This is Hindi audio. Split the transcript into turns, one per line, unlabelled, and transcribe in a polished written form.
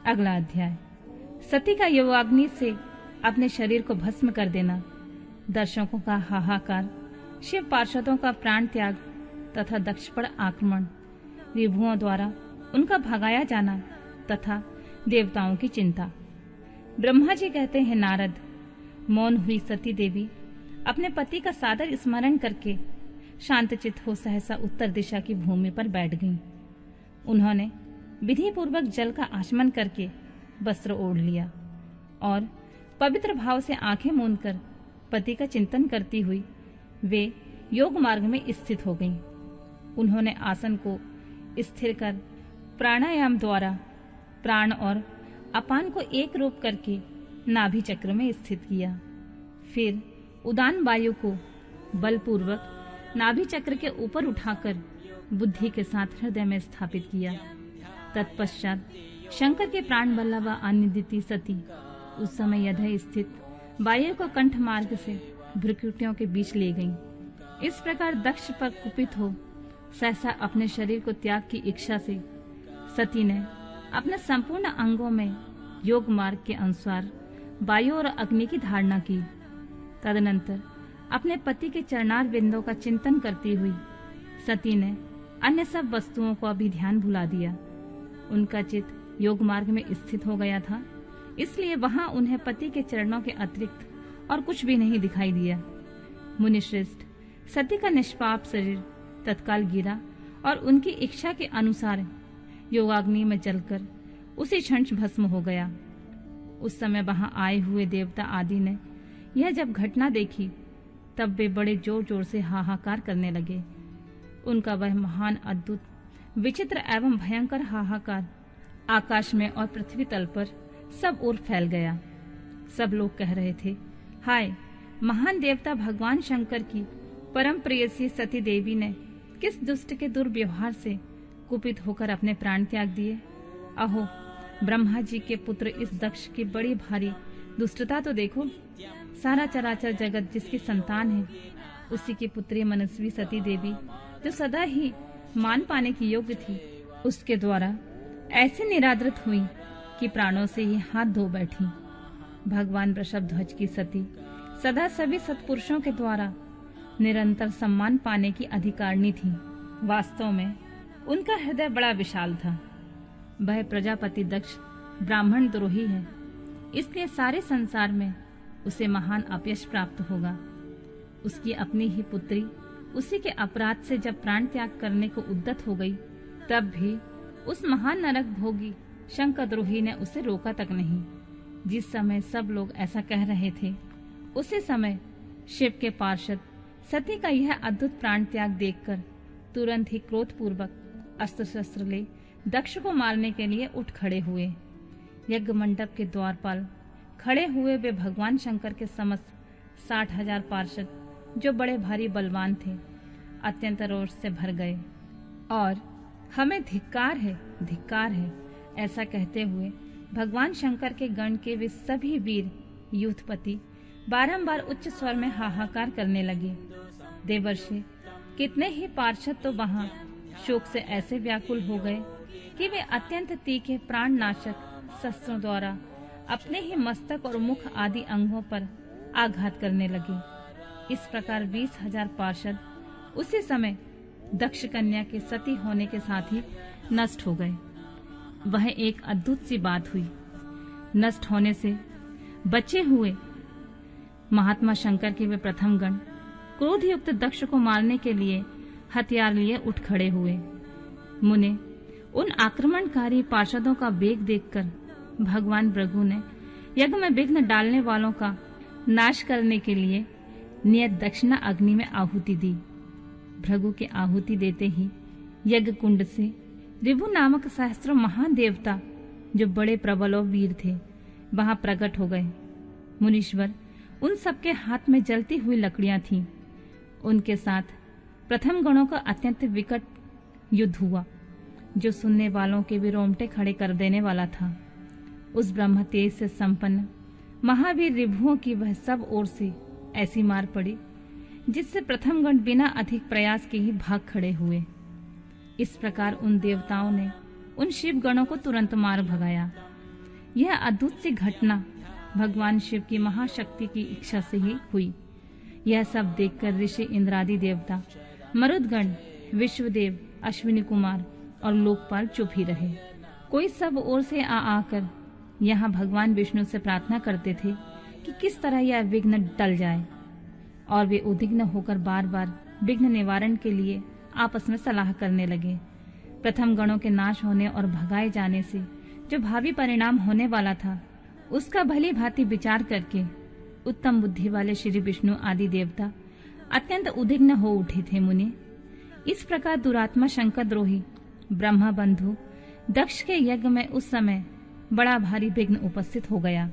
अगला अध्याय, सती का योगाग्नि से अपने शरीर को भस्म कर देना, दर्शकों का हाहाकार, शिव पार्षदों का प्राण त्याग तथा दक्ष पर आक्रमण, रिभुओं द्वारा उनका भगाया जाना तथा देवताओं की चिंता। ब्रह्मा जी कहते हैं, नारद, मौन हुई सती देवी अपने पति का सादर स्मरण करके शांतचित्त हो सहसा उत्तर दिशा की भूमि पर बैठ गईं। उन्होंने विधि पूर्वक जल का आचमन करके वस्त्र ओढ़ लिया और पवित्र भाव से आंखें मूंदकर पति का चिंतन करती हुई वे योग मार्ग में स्थित हो गईं। उन्होंने आसन को स्थिर कर प्राणायाम द्वारा प्राण और अपान को एक रूप करके नाभि चक्र में स्थित किया। फिर उदान वायु को बलपूर्वक नाभि चक्र के ऊपर उठाकर बुद्धि के साथ हृदय में स्थापित किया। तत्पश्चात शंकर के प्राण बल्लभा आनिदिति सती उस समय यदि स्थित वायु को कंठ मार्ग से भ्रुकुटियों के बीच ले गईं। इस प्रकार दक्ष पर कुपित हो सहसा अपने शरीर को त्याग की इच्छा से सती ने अपने संपूर्ण अंगों में योग मार्ग के अनुसार वायु और अग्नि की धारणा की। तदनंतर अपने पति के चरणार बिंदों का चिंतन करती हुई सती ने अन्य सब वस्तुओं को अभी ध्यान भुला दिया। उनका चित्त योग मार्ग में स्थित हो गया था, इसलिए वहां उन्हें पति के चरणों के अतिरिक्त और कुछ भी नहीं दिखाई दिया। मुनिश्रेष्ठ, सती का निष्पाप शरीर तत्काल गिरा और उनकी इच्छा के अनुसार योगाग्नि में जलकर उसी क्षण भस्म हो गया। उस समय वहां आए हुए देवता आदि ने यह जब घटना देखी तब वे बड़े जोर जोर से हाहाकार करने लगे। उनका वह महान अद्भुत विचित्र एवं भयंकर हाहाकार आकाश में और पृथ्वी तल पर सब ओर फैल गया। सब लोग कह रहे थे, हाय, महान देवता भगवान शंकर की परम प्रेयसी सती देवी ने किस दुष्ट के दुर्व्यवहार से कुपित होकर अपने प्राण त्याग दिए। अहो, ब्रह्मा जी के पुत्र इस दक्ष की बड़ी भारी दुष्टता तो देखो। सारा चराचर जगत जिसकी संतान है, उसी की पुत्री मनस्वी सती देवी जो सदा ही मान पाने की योग्य थी, उसके द्वारा ऐसे निरादृत हुई कि प्राणों से ही हाथ धो बैठी। भगवान वृषभध्वज की सती सदा सभी सत्पुरुषों के द्वारा निरंतर सम्मान पाने की अधिकारिणी थी। वास्तव में उनका हृदय बड़ा विशाल था। वह प्रजापति दक्ष ब्राह्मण द्रोही है, इसलिए सारे संसार में उसे महान अपयश प्राप्त होगा। उसकी अपनी ही पुत्री उसी के अपराध से जब प्राण त्याग करने को उद्यत हो गई, तब भी उस महान नरक भोगी शंकरद्रोही ने उसे रोका तक नहीं। जिस समय सब लोग ऐसा कह रहे थे, उसी समय शिव के पार्षद सती का यह अद्भुत प्राण त्याग देखकर तुरंत ही क्रोधपूर्वक अस्त्र शस्त्र ले दक्ष को मारने के लिए उठ खड़े हुए। यज्ञ मंडप के द्वारपाल खड़े हुए वे भगवान शंकर के समस्त 60,000 पार्षद, जो बड़े भारी बलवान थे, अत्यंत रोष से भर गए और हमें धिक्कार है ऐसा कहते हुए भगवान शंकर के गण के वे सभी वीर यूथपति बारंबार उच्च स्वर में हाहाकार करने लगे। देवर्षि कितने ही पार्षद तो वहां शोक से ऐसे व्याकुल हो गए कि वे अत्यंत तीखे प्राण नाशक शस्त्रों द्वारा अपने ही मस्तक और मुख आदि अंगों पर आघात करने लगे। इस प्रकार 20,000 पार्षद उसी समय दक्ष कन्या के सती होने के साथ ही नष्ट हो गए। वह एक अद्भुत सी बात हुई। नष्ट होने से बचे हुए महात्मा शंकर के वे प्रथम गण क्रोध युक्त दक्ष को मारने के लिए हथियार लिए उठ खड़े हुए। मुने उन आक्रमणकारी पार्षदों का वेग देखकर भगवान भृगु ने यज्ञ में विघ्न डालने वालों का नाश करने के लिए नियत दक्षिणा अग्नि में आहुति दी। भृगु के आहुति देते ही यज्ञ कुंड से रिभु नामक सहस्त्रों महान देवता, जो बड़े प्रबल और वीर थे, वहां प्रकट हो गए। मुनीश्वर, उन सबके हाथ में जलती हुई लकड़ियां थीं। उनके साथ प्रथम गणों का अत्यंत विकट युद्ध हुआ, जो सुनने वालों के भी रोंगटे खड़े कर देने वाला था। उस ब्रह्म तेज से संपन्न महावीर रिभुओं की वह सब ओर से ऐसी मार पड़ी, जिससे प्रथम गण बिना अधिक प्रयास के ही भाग खड़े हुए। इस प्रकार उन देवताओं ने उन शिव गणों को तुरंत मार भगाया यह अद्भुत सी घटना भगवान शिव की महाशक्ति की इच्छा से ही हुई। यह सब देखकर ऋषि इंद्रादि देवता, मरुदगण, विश्वदेव, अश्विनी कुमार और लोकपाल चुप ही रहे। कोई सब ओर से आकर यहाँ भगवान विष्णु से प्रार्थना करते थे कि किस तरह यह विघ्न टल जाए, और वे उद्विग्न होकर बार बार विघ्न निवारण के लिए आपस में सलाह करने लगे। प्रथम गणों के नाश होने और भगाए जाने से जो भावी परिणाम होने वाला था, उसका भली भांति विचार करके उत्तम बुद्धि वाले श्री विष्णु आदि देवता अत्यंत उद्विग्न हो उठे थे। मुनि, इस प्रकार दुरात्मा शंकर द्रोही ब्रह्मा बंधु दक्ष के यज्ञ में उस समय बड़ा भारी विघ्न उपस्थित हो गया।